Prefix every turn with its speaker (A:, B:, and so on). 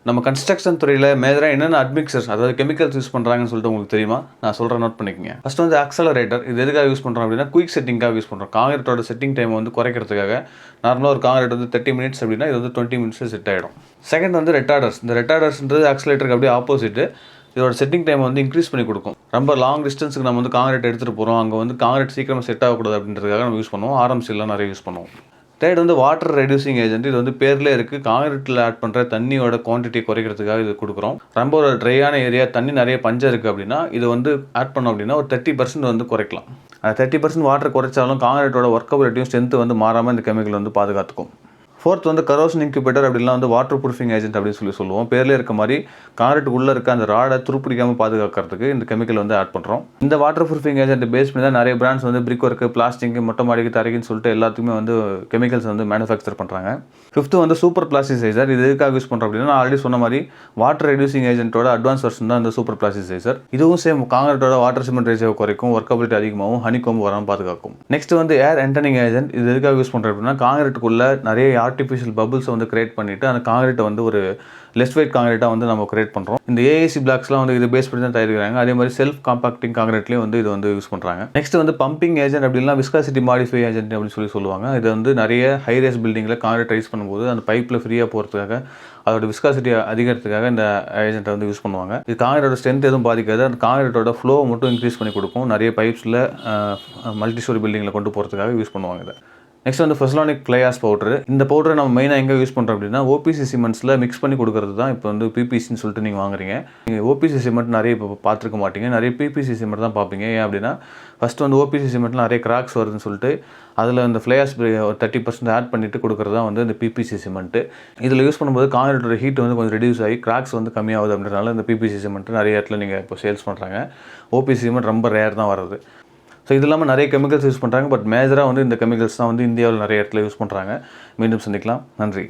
A: நம்ம கன்ஸ்ட்ரக்ஷன் துறையில் மேஜராக என்னென்ன அட்மிக்சர்ஸ் அதாவது கெமிக்கல்ஸ் யூஸ் பண்ணுறாங்கன்னு சொல்லிட்டு உங்களுக்கு தெரியுமா? நான் சொல்கிறேன், நோட் பண்ணிக்கங்க. ஃபர்ஸ்ட் வந்து ஆக்சலரேட்டர். இது எதுக்காக யூஸ் பண்ணுறோம் அப்படின்னா குயிக் செட்டிங்காக யூஸ் பண்ணுறோம். காங்கிரீட்டோட செட்டிங் டைம் வந்து குறைக்கிறதுக்காக. நார்மலாக ஒரு காங்கிரீட் வந்து 30 மினிட்ஸ் அப்படின்னா இது வந்து 20 மினிட்ஸில் செட் ஆகிடும். செகண்ட் வந்து ரெட்டார்டர்ஸ். இந்த ரெட்டார்டர்ஸ்ன்றது ஆக்சலேட்டருக்கு அப்படியே ஆப்போசிட்டு. இதோட செட்டிங் டைம் வந்து இன்க்ரீஸ் பண்ணி கொடுக்கும். ரொம்ப லாங் டிஸ்டன்ஸுக்கு நம்ம வந்து காங்கிரீட் எடுத்துகிட்டு போகிறோம், அங்கே வந்து காங்கிரீட் சீக்கிரம் செட் ஆகக்கூடாது அப்படின்றதுக்காக நம்ம யூஸ் பண்ணுவோம். ஆர்எம்சிலாம் நிறைய யூஸ் பண்ணுவோம். தேர்ட் வந்து வாட்டர் ரெடியூசிங் ஏஜென்ட். இது வந்து பேர்லேயே இருக்குது. காங்கிரீட்டில் ஆட் பண்ணுற தண்ணியோட குவான்டிட்டி குறைக்கிறதுக்காக இது கொடுக்குறோம். ரொம்ப ஒரு ட்ரையான ஏரியா, தண்ணி நிறைய பஞ்சம் இருக்குது அப்படின்னா இது வந்து ஆட் பண்ணோம் அப்படின்னா ஒரு 30% வந்து குறைக்கலாம். அந்த 30% வாட்டர் குறைச்சாலும் காங்கிரீட்டோட ஒர்க்கபிலிட்டியும் ஸ்ட்ரென்த்து வந்து மாறாமல் இந்த கெமிக்கல் வந்து பாதுகாத்துக்கும். ஃபோர்த் வந்து கரோஷன் இன்குபேட்டர் அப்படின்லாம் வந்து வாட்டர் ப்ரூஃபிங் ஏஜென்ட் அப்படின்னு சொல்லுவோம். பேர்லேயே இருக்க மாதிரி காங்கிரீட்டுக்குள்ளே இருக்க அந்த ராடை துருப்பிடிக்காமல் பாதுகாக்கிறதுக்கு இந்த கெமிக்கல் வந்து ஆட் பண்ணுறோம். இந்த வாட்டர் ப்ரூஃபிங் ஏஜென்ட் பேஸ் பண்ணி தான் நிறைய பிராண்ட்ஸ் வந்து பிரிக் ஒர்க்கு, பிளாஸ்டிக், மொட்டை மாடிக்கு, தரைக்குன்னு சொல்லிட்டு எல்லாத்துக்குமே வந்து கெமிக்கல்ஸ் வந்து மேனுஃபேக்சர் பண்ணுறாங்க. ஃபிஃப்த்து வந்து சூப்பர் பிளாஸ்டிசைசர். இது எதுக்காக யூஸ் பண்ணுறோம் அப்படின்னா நான் ஆல்ரெடி சொன்ன மாதிரி வாட்டர் ரெடியூசிங் ஏஜென்ட்டோட அட்வான்ஸ் வெர்ஷன் தான் இந்த சூப்பர் பிளாஸ்டிசைசர். இதுவும் சேம் காங்கிரீட்டோட வாட்டர் சிமெண்ட் ரேஷியோ குறைக்கும், ஒர்க்கபிலிட்டி அதிகமாகவும், ஹனிகோம்பு வராமல் பாதுகாக்கும். நெக்ஸ்ட் வந்து ஏர் என்டர்னிங் ஏஜென்ட். இது எதுக்காக யூஸ் பண்ணுறோம் அப்படின்னா காங்கிரீட்டுக்குள்ளே நிறைய ஆர்டிஃபிஷியல் பபிள்ஸ் வந்து கிரியேட் பண்ணிவிட்டு அந்த காங்கிரீட்டை வந்து ஒரு லெஸ் வெயிட் காங்கிரீட்டாக வந்து நம்ம கிரியேட் பண்ணுறோம். இந்த ஏஏசி பிளாக்ஸ்லாம் வந்து இது பேஸ் பண்ணி தான் தயாரிக்கிறாங்க. அதே மாதிரி செல்ஃப் காம்பாக்டிங் காங்கிரீட்லேயும் வந்து இது வந்து யூஸ் பண்ணுறாங்க. நெக்ஸ்ட் வந்து பம்பிங் ஏஜென்ட் அப்படின்னா விஸ்காசிட்டி மாடிஃபை ஏஜென்ட் அப்படின்னு சொல்லுவாங்க. இது வந்து நிறைய ஹைரேஸ் பில்டிங்கில் காங்கிரீட் ரைஸ் பண்ணும்போது அந்த பைப்பில் ஃப்ரீயாக போகிறதுக்காக அதோட விஸ்காசிட்டி அதிகரிக்கிறதுக்காக இந்த ஏஜென்ட்டை வந்து யூஸ் பண்ணுவாங்க. இது காங்கிரீட்டோட ஸ்ட்ரென்த் எதுவும் பாதிக்காது, அந்த காங்கிரீட்டோட ஃப்ளோ மட்டும் இன்க்ரீஸ் பண்ணி கொடுக்கும். நிறைய பைப்ஸில் மல்டி ஸ்டோரி பில்டிங்கில் கொண்டு போகிறதுக்காக யூஸ் பண்ணுவாங்க இதை. நெக்ஸ்ட் வந்து ஃபெசலானிக் ஃப்ளை ஆஷ் பவுடர். இந்த பவுடரை நம்ம மெயினாக எங்கே யூஸ் பண்ணுறோம் அப்படின்னா ஓபிசி சிமெண்ட்ஸில் மிக்ஸ் பண்ணி கொடுக்குறது தான் இப்போ வந்து பிபிசின்னு சொல்லிட்டு நீங்கள் வாங்குறீங்க. நீங்கள் ஓபிசி சிமெண்ட் நிறைய இப்போ பார்த்துருக்க மாட்டீங்க, நிறைய பிபிசி சிமெண்ட் தான் பார்ப்பீங்க. ஏன் அப்படின்னா ஃபஸ்ட்டு வந்து ஓபிசி சிமெண்ட்டில் நிறைய கிராக்ஸ் வருதுன்னு சொல்லிட்டு அதில் இந்த ஃப்ளை ஆஷ் ஒரு 30% ஆட் பண்ணிவிட்டு கொடுக்குறது தான் வந்து இந்த பிபிசி சிமெண்ட்டு. இதில் யூஸ் பண்ணும்போது காங்கிரீட்டோட ஹீட் வந்து கொஞ்சம் ரெடியூஸ் ஆகி கிராக்ஸ் வந்து கம்மியாகுது அப்படின்றனால இந்த பிபிசி சிமெண்ட் நிறைய இடத்துல நீங்கள் இப்போ சேல்ஸ் பண்ணுறாங்க. ஓபிசி சிமெண்ட் ரொம்ப ரேர் தான் வருது. ஸோ இது இல்லாமல் நிறைய கெமிக்கல்ஸ் யூஸ் பண்ணுறாங்க. பட் மேஜராக வந்து இந்த கெமிக்கல்ஸ் தான் வந்து இந்தியாவில் நிறைய இடத்துல யூஸ் பண்ணுறாங்க. மீண்டும் சந்திக்கலாம். நன்றி.